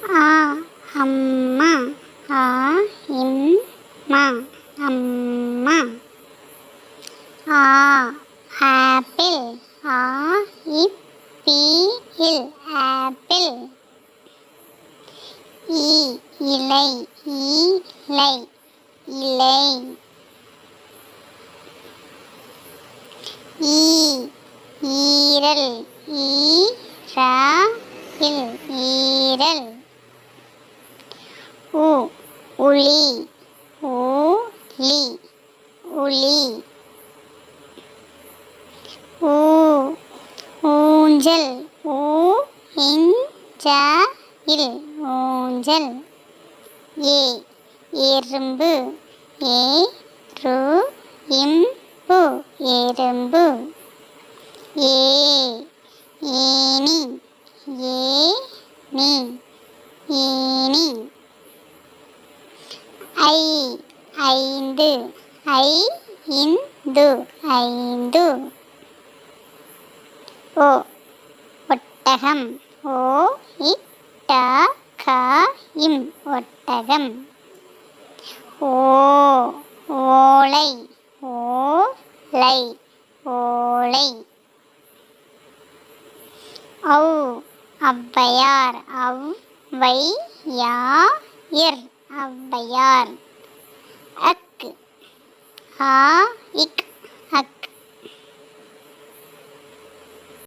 ஆ அம்மா. ஆ இம்மா அம்மா. ஆ ஆப்பிள். ஆ இப்பிள் ஆப்பிள். இ இலை. இலை இலை. ஈ ஈரல். ஈரல் ஈரல். உ உளி. ஊளி உளி. ஊ ஊஞ்சல். ஊஞ்சல் ஊஞ்சல். ஏ எறும்பு. எறும்பு எறும்பு. ஏ ஏனி. ஏனி ஏனி. ஐ ஐந்து. ஐந்து ஐந்து. ஓ ஒட்டகம். ஓ இட்டகம் ஒட்டகம். ஓ ஓலை. ஓலை ஓலை. ஔ ஔவையார். ஔவையார் ஔவையார். அக் ஆ இக்